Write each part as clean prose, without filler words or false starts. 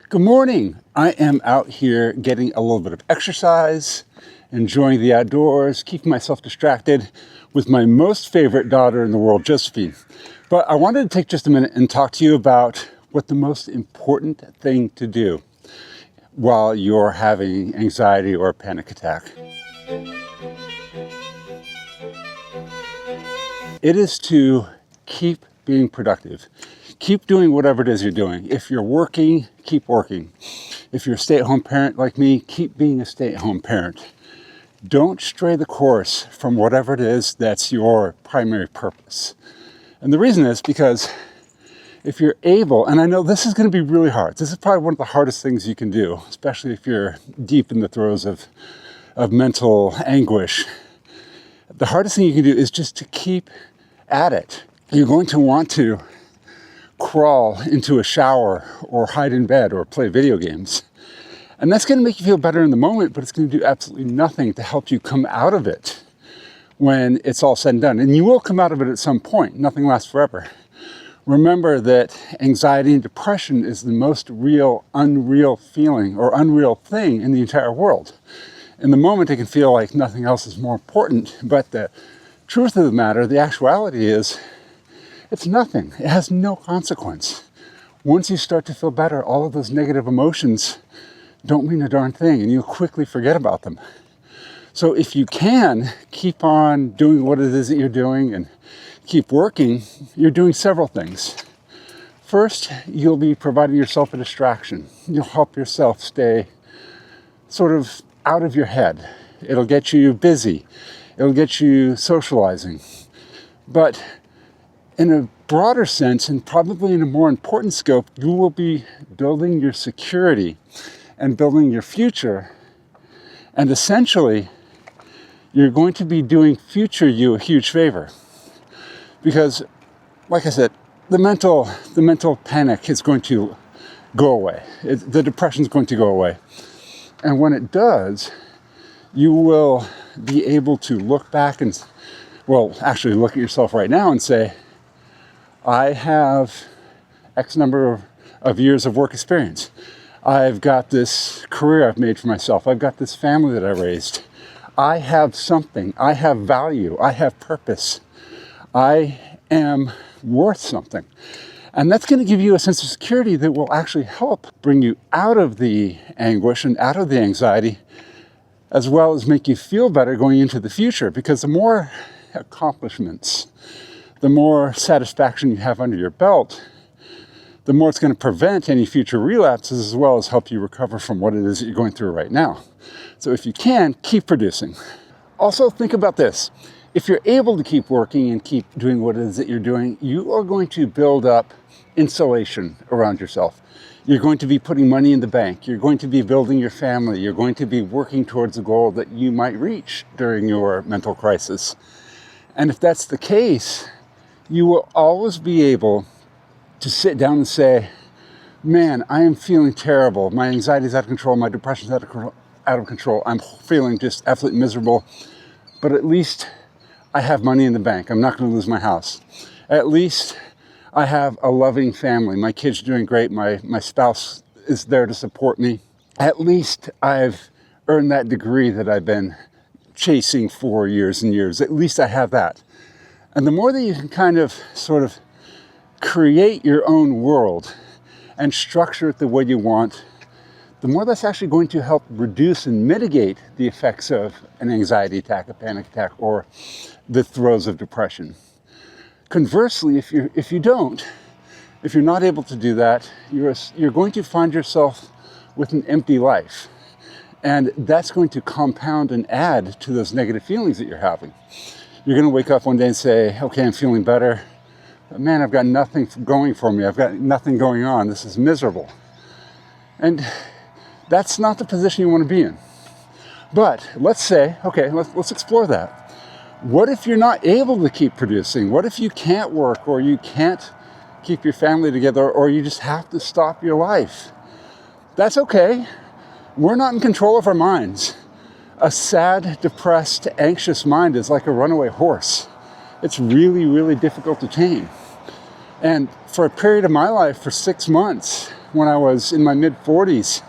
Good morning. I am out here getting a little bit of exercise, enjoying the outdoors, keeping myself distracted with my most favorite daughter in the world, Josephine. But I wanted to take just a minute and talk to you about what the most important thing to do while you're having anxiety or a panic attack. It is to keep being productive. Keep doing whatever it is you're doing. If you're working, keep working. If you're a stay-at-home parent like me, keep being a stay-at-home parent. Don't stray the course from whatever it is that's your primary purpose. And the reason is because if you're able, and I know this is going to be really hard. This is probably one of the hardest things you can do, especially if you're deep in the throes of mental anguish. The hardest thing you can do is just to keep at it. You're going to want to crawl into a shower or hide in bed or play video games. And that's going to make you feel better in the moment, but it's going to do absolutely nothing to help you come out of it when it's all said and done. And you will come out of it at some point. Nothing lasts forever. Remember that anxiety and depression is the most real, unreal feeling or unreal thing in the entire world. In the moment, it can feel like nothing else is more important, but the truth of the matter, the actuality is, it's nothing. It has no consequence. Once you start to feel better, all of those negative emotions don't mean a darn thing, and you'll quickly forget about them. So if you can keep on doing what it is that you're doing and keep working, you're doing several things. First, you'll be providing yourself a distraction. You'll help yourself stay sort of out of your head. It'll get you busy. It'll get you socializing. But in a broader sense, and probably in a more important scope, you will be building your security and building your future. And essentially, you're going to be doing future you a huge favor. Because, like I said, the mental panic is going to go away. The depression is going to go away. And when it does, you will be able to look back and, well, actually look at yourself right now and say, I have X number of years of work experience. I've got this career I've made for myself. I've got this family that I raised. I have something. I have value. I have purpose. I am worth something. And that's going to give you a sense of security that will actually help bring you out of the anguish and out of the anxiety, as well as make you feel better going into the future. Because the more accomplishments, the more satisfaction you have under your belt, the more it's going to prevent any future relapses, as well as help you recover from what it is that you're going through right now. So if you can, keep producing. Also, think about this. If you're able to keep working and keep doing what it is that you're doing, you are going to build up insulation around yourself. You're going to be putting money in the bank. You're going to be building your family. You're going to be working towards a goal that you might reach during your mental crisis. And if that's the case, you will always be able to sit down and say, man, I am feeling terrible. My anxiety is out of control. My depression is out of control. I'm feeling just absolutely miserable. But at least I have money in the bank. I'm not going to lose my house. At least I have a loving family. My kids are doing great. My spouse is there to support me. At least I've earned that degree that I've been chasing for years and years. At least I have that. And the more that you can kind of sort of create your own world and structure it the way you want, the more that's actually going to help reduce and mitigate the effects of an anxiety attack, a panic attack, or the throes of depression. Conversely, if you're not able to do that, you're going to find yourself with an empty life. And that's going to compound and add to those negative feelings that you're having. You're going to wake up one day and say, okay, I'm feeling better. But man, I've got nothing going for me. I've got nothing going on. This is miserable. And that's not the position you want to be in. But let's say, okay, let's explore that. What if you're not able to keep producing? What if you can't work, or you can't keep your family together, or you just have to stop your life? That's okay. We're not in control of our minds. A sad, depressed, anxious mind is like a runaway horse. It's really, really difficult to tame. And for a period of my life, for 6 months, when I was in my mid-40s,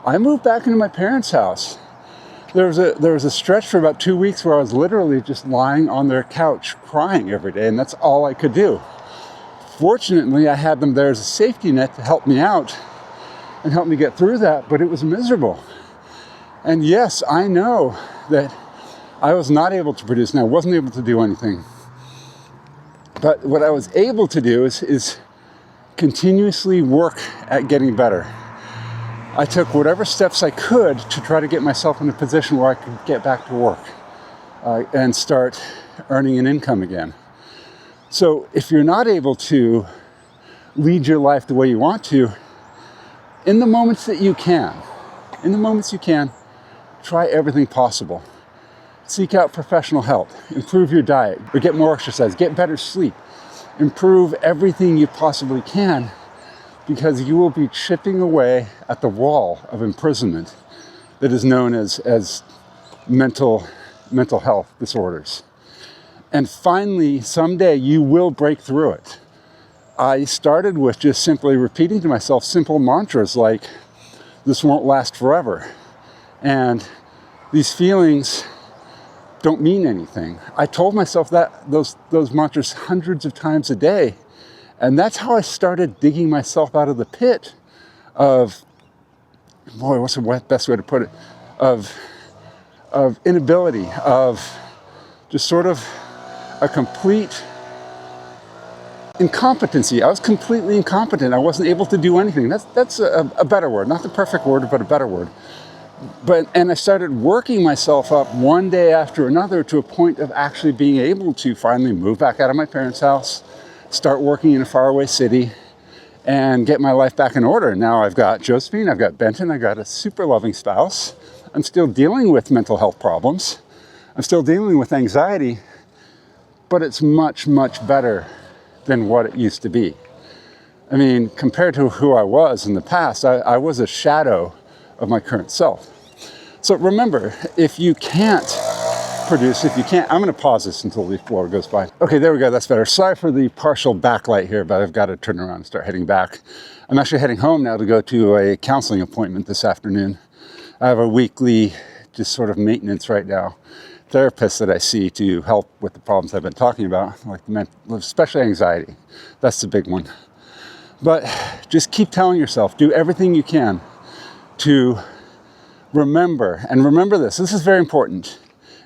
I moved back into my parents' house. There was a stretch for about 2 weeks where I was literally just lying on their couch crying every day, and that's all I could do. Fortunately, I had them there as a safety net to help me out and help me get through that, but it was miserable. And yes, I know that I was not able to produce and I wasn't able to do anything. But what I was able to do is continuously work at getting better. I took whatever steps I could to try to get myself in a position where I could get back to work and start earning an income again. So if you're not able to lead your life the way you want to, in the moments you can, try everything possible. Seek out professional help, improve your diet, or get more exercise, get better sleep, improve everything you possibly can, because you will be chipping away at the wall of imprisonment that is known as mental health disorders. And finally, someday you will break through it. I started with just simply repeating to myself simple mantras like, this won't last forever. And these feelings don't mean anything. I told myself those mantras hundreds of times a day. And that's how I started digging myself out of the pit of, boy, what's the best way to put it? Of inability, of just sort of a complete incompetency. I was completely incompetent. I wasn't able to do anything. That's a better word, not the perfect word, but a better word. And I started working myself up one day after another to a point of actually being able to finally move back out of my parents' house, start working in a faraway city, and get my life back in order. Now I've got Josephine, I've got Benton, I've got a super loving spouse. I'm still dealing with mental health problems. I'm still dealing with anxiety, but it's much, much better than what it used to be. I mean, compared to who I was in the past, I was a shadow of my current self. So remember, if you can't produce, I'm gonna pause this until the floor goes by. Okay, there we go, that's better. Sorry for the partial backlight here, but I've got to turn around and start heading back. I'm actually heading home now to go to a counseling appointment this afternoon. I have a weekly, just sort of maintenance right now, therapist that I see to help with the problems I've been talking about, like especially anxiety. That's the big one. But just keep telling yourself, do everything you can to remember, and remember this is very important.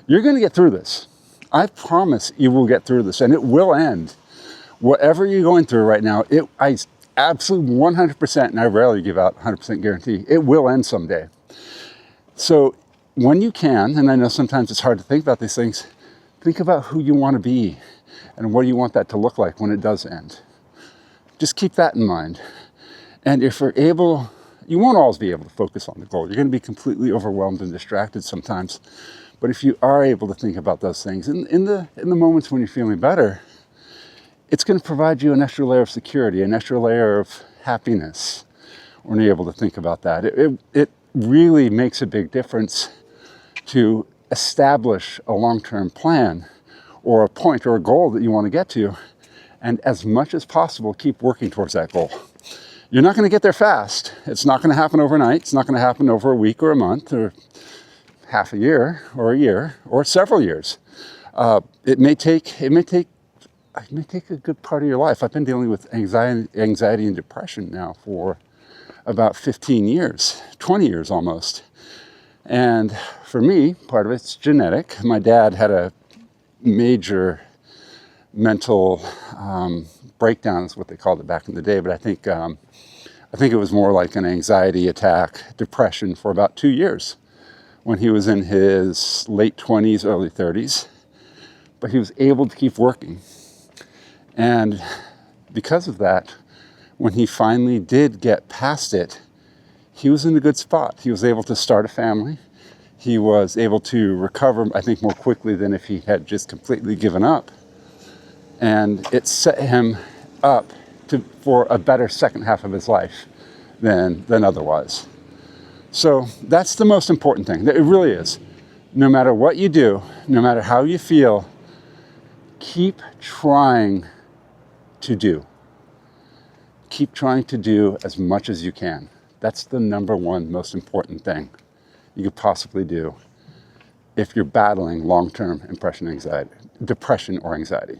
You're going to get through this. I promise you will get through this, and it will end. Whatever you're going through right now, I absolutely 100%, and I rarely give out 100% guarantee, it will end someday. So when you can, and I know sometimes it's hard to think about these things, think about who you want to be and what do you want that to look like when it does end. Just keep that in mind. And if you're able, you won't always be able to focus on the goal. You're going to be completely overwhelmed and distracted sometimes. But if you are able to think about those things in the moments when you're feeling better, it's going to provide you an extra layer of security, an extra layer of happiness when you're able to think about that. It really makes a big difference to establish a long-term plan or a point or a goal that you want to get to, and as much as possible, keep working towards that goal. You're not going to get there fast. It's not going to happen overnight. It's not going to happen over a week or a month or half a year or several years. It may take a good part of your life. I've been dealing with anxiety and depression now for about 15 years, 20 years almost. And for me, part of it's genetic. My dad had a major mental breakdown, is what they called it back in the day, but I think it was more like an anxiety attack, depression for about 2 years when he was in his late 20s, early 30s. But he was able to keep working. And because of that, when he finally did get past it, he was in a good spot. He was able to start a family. He was able to recover, I think, more quickly than if he had just completely given up. And it set him up for a better second half of his life than otherwise. So that's the most important thing. It really is. No matter what you do, no matter how you feel, keep trying to do. keep trying to do as much as you can. That's the number one most important thing you could possibly do if you're battling long-term depression or anxiety.